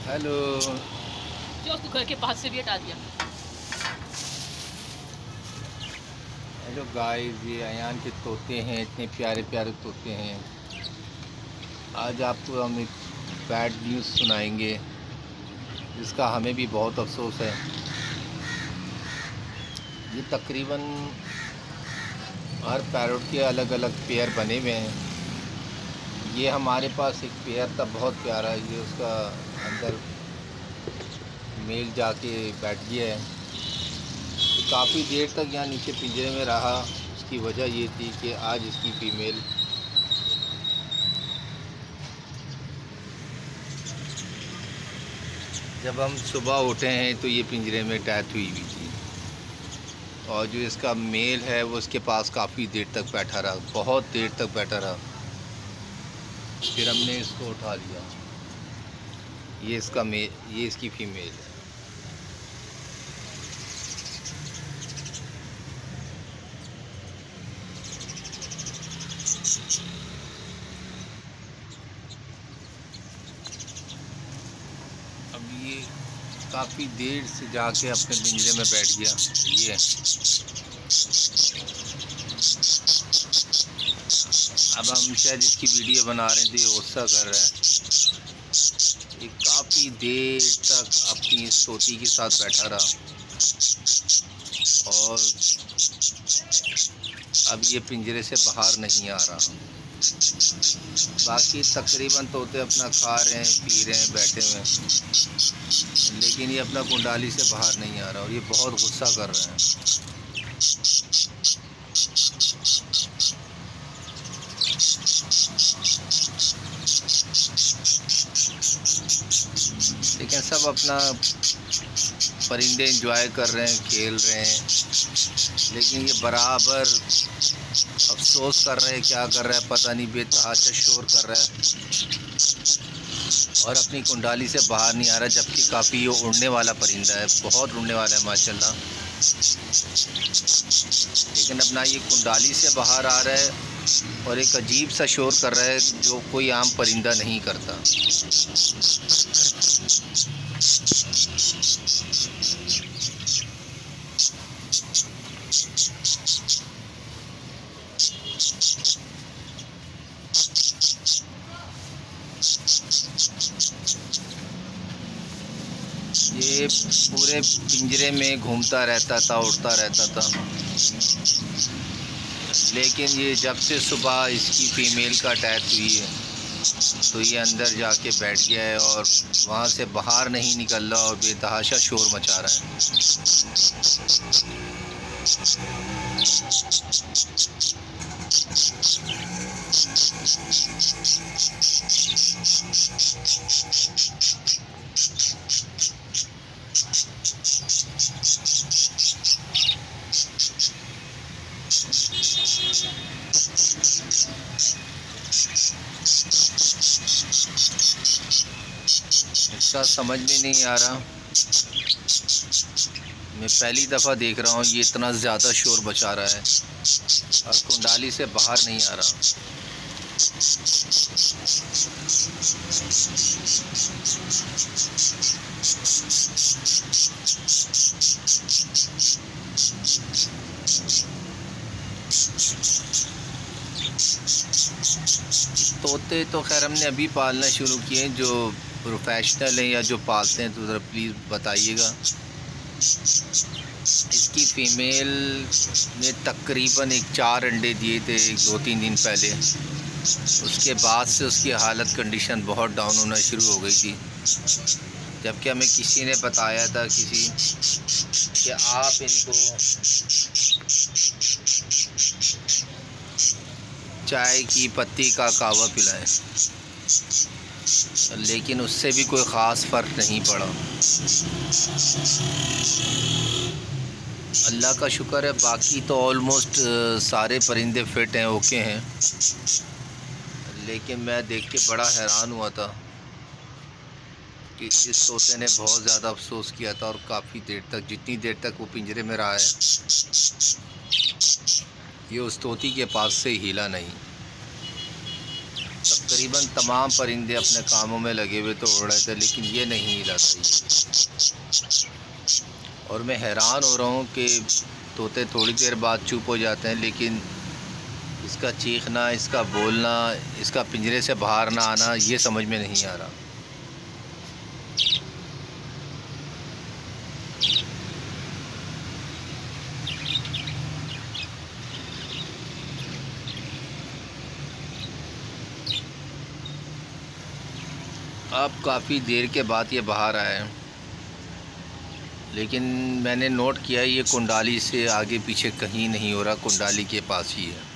Hello. जो उसको घर के पास से भी हटा दिया। हेलो गाइस, ये अयान के तोते हैं, इतने प्यारे प्यारे तोते हैं। आज आपको हम एक बैड न्यूज़ सुनाएंगे जिसका हमें भी बहुत अफसोस है। ये तकरीबन हर पैरोट के अलग अलग पेयर बने हुए हैं। ये हमारे पास एक पेयर था बहुत प्यारा, ये उसका अंदर मेल जाके बैठ गया है। काफ़ी देर तक यहाँ नीचे पिंजरे में रहा। उसकी वजह ये थी कि आज इसकी फ़ीमेल जब हम सुबह उठे हैं तो ये पिंजरे में डेथ हुई थी, और जो इसका मेल है वो उसके पास काफ़ी देर तक बैठा रहा, बहुत देर तक बैठा रहा। फिर हमने इसको उठा लिया। ये इसकी फ़ीमेल है। अब ये काफ़ी देर से जाके अपने पिंजरे में बैठ गया। ये अब हम शायद इसकी वीडियो बना रहे थे, गुस्सा कर रहा है। ये काफ़ी देर तक अपनी तोती के साथ बैठा रहा, और अब ये पिंजरे से बाहर नहीं आ रहा। बाकी तकरीबन तोते अपना खा रहे हैं, पी रहे हैं, बैठे हुए हैं, लेकिन ये अपना कुंडाली से बाहर नहीं आ रहा, और ये बहुत गुस्सा कर रहे हैं। लेकिन सब अपना परिंदे एंजॉय कर रहे हैं, खेल रहे हैं, लेकिन ये बराबर अफसोस कर रहे हैं। क्या कर रहा है पता नहीं, बेतहाशा शोर कर रहा है और अपनी कुंडाली से बाहर नहीं आ रहा, जबकि काफ़ी ये उड़ने वाला परिंदा है, बहुत उड़ने वाला है माशाल्लाह। लेकिन अपना ये कुंडाली से बाहर आ रहा है और एक अजीब सा शोर कर रहा है जो कोई आम परिंदा नहीं करता। ये पूरे पिंजरे में घूमता रहता था, उड़ता रहता था, लेकिन ये जब से सुबह इसकी फ़ीमेल का डेथ हुई है तो ये अंदर जाके बैठ गया है और वहाँ से बाहर नहीं निकल रहा और बेतहाशा शोर मचा रहा है। इसका समझ में नहीं आ रहा, मैं पहली दफ़ा देख रहा हूँ ये इतना ज़्यादा शोर बचा रहा है और कुंडाली से बाहर नहीं आ रहा। तोते तो खैर हमने अभी पालना शुरू किए हैं, जो प्रोफेशनल हैं या जो पालते हैं तो ज़रा प्लीज़ बताइएगा। इसकी फ़ीमेल ने तकरीबन 4 अंडे दिए थे 2-3 दिन पहले। उसके बाद से उसकी हालत कंडीशन बहुत डाउन होना शुरू हो गई थी, जबकि हमें किसी ने बताया था कि आप इनको चाय की पत्ती का कहवा पिलाएं, लेकिन उससे भी कोई ख़ास फ़र्क नहीं पड़ा। अल्लाह का शुक्र है, बाकी तो ऑलमोस्ट सारे परिंदे फिट हैं, ओके हैं। लेकिन मैं देख के बड़ा हैरान हुआ था कि इस तोते ने बहुत ज़्यादा अफसोस किया था, और काफ़ी देर तक, जितनी देर तक वो पिंजरे में रहा है, ये उस तोती के पास से हिला नहीं। तकरीबन तमाम परिंदे अपने कामों में लगे हुए तो उड़ रहे थे, लेकिन ये नहीं हिला था। और मैं हैरान हो रहा हूँ कि तोते थोड़ी देर बाद चुप हो जाते हैं, लेकिन इसका चीखना, इसका बोलना, इसका पिंजरे से बाहर ना आना, ये समझ में नहीं आ रहा। अब काफ़ी देर के बाद ये बाहर आए, लेकिन मैंने नोट किया ये कुंडाली से आगे पीछे कहीं नहीं हो रहा, कुंडाली के पास ही है।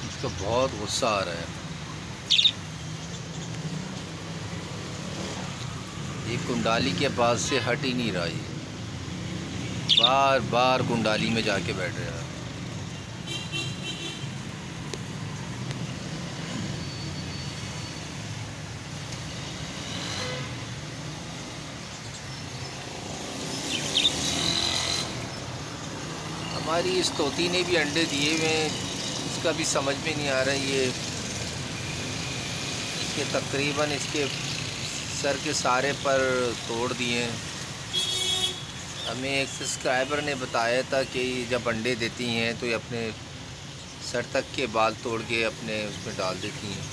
इसको बहुत गुस्सा आ रहा है। ये कुंडाली के पास से हट ही नहीं रहा, ये बार बार कुंडाली में जाके बैठ रहा है। हमारी इस तोती ने भी अंडे दिए हुए हैं, इसका भी समझ में नहीं आ रहा है। ये इसके तकरीबन इसके सर के सारे पर तोड़ दिए हैं। हमें एक सब्सक्राइबर ने बताया था कि जब अंडे देती हैं तो ये अपने सर तक के बाल तोड़ के अपने उसमें डाल देती हैं।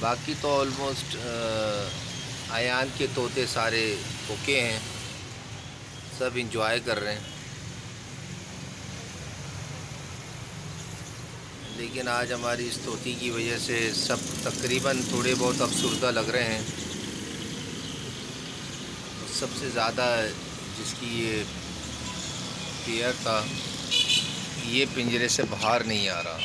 बाकी तो ऑलमोस्ट आयान के तोते सारे ओके हैं, सब इंजॉय कर रहे हैं। लेकिन आज हमारी इस तोती की वजह से सब तकरीबन थोड़े बहुत अफसरदा लग रहे हैं। सबसे ज़्यादा जिसकी ये पेयर था, ये पिंजरे से बाहर नहीं आ रहा।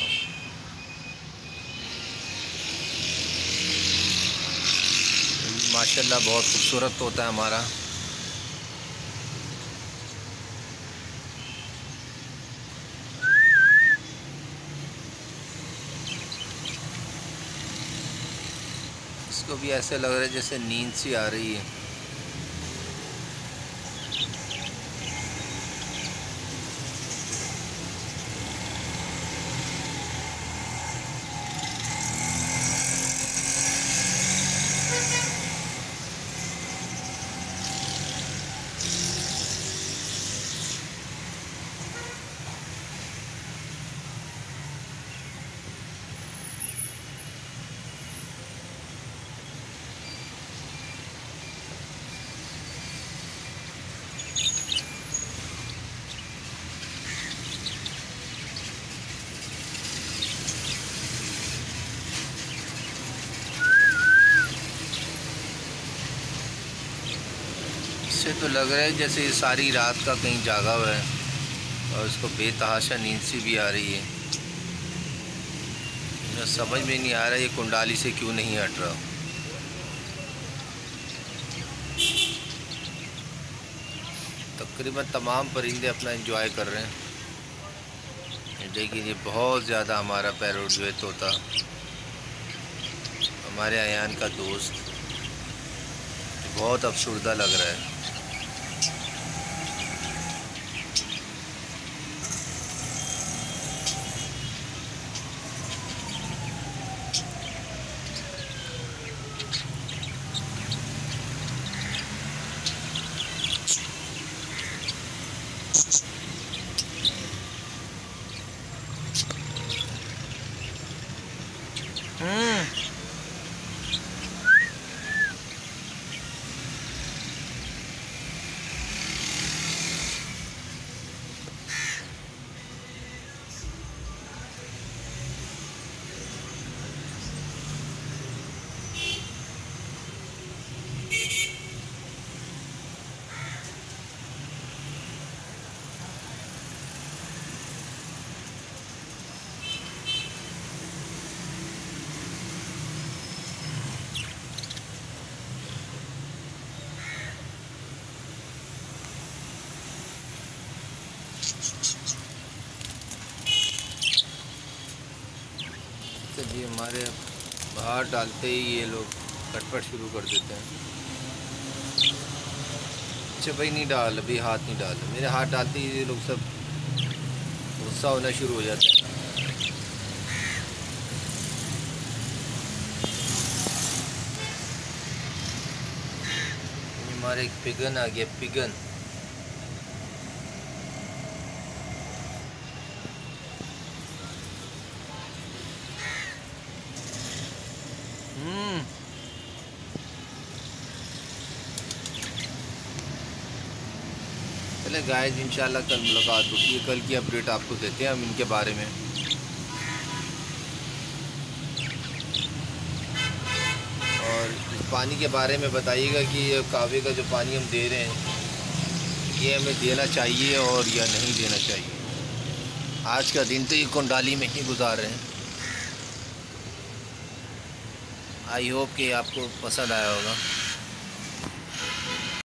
माशाल्लाह बहुत खूबसूरत तोता है हमारा। इसको भी ऐसे लग रहा है जैसे नींद सी आ रही है। ऐसे तो लग रहा है जैसे ये सारी रात का कहीं जागा हुआ है और उसको बेतहाशा नींद सी भी आ रही है। मुझे समझ में नहीं आ रहा ये कुंडाली से क्यों नहीं हट रहा। तकरीबन तमाम परिंदे अपना एंजॉय कर रहे हैं, लेकिन ये बहुत ज़्यादा हमारा पैरोट जो है तोता, हमारे अयान का दोस्त, बहुत अफसुर्दा लग रहा है। तो जी हमारे बाहर डालते ही ये लोग खटपट शुरू कर देते हैं। अच्छा भाई नहीं डाल, अभी हाथ नहीं डाल, मेरे हाथ डालते ही ये लोग सब गुस्सा होना शुरू हो जाता है। हमारे एक पिगन आ गया, पिगन। चले गाइस, इंशाल्लाह कल मुलाकात होती है, कल की अपडेट आपको देते हैं हम इनके बारे में। और इस पानी के बारे में बताइएगा कि ये कावे का जो पानी हम दे रहे हैं ये हमें देना चाहिए और या नहीं देना चाहिए। आज का दिन तो ये कुंडाली में ही गुजार रहे हैं। आई होप कि आपको पसंद आया होगा।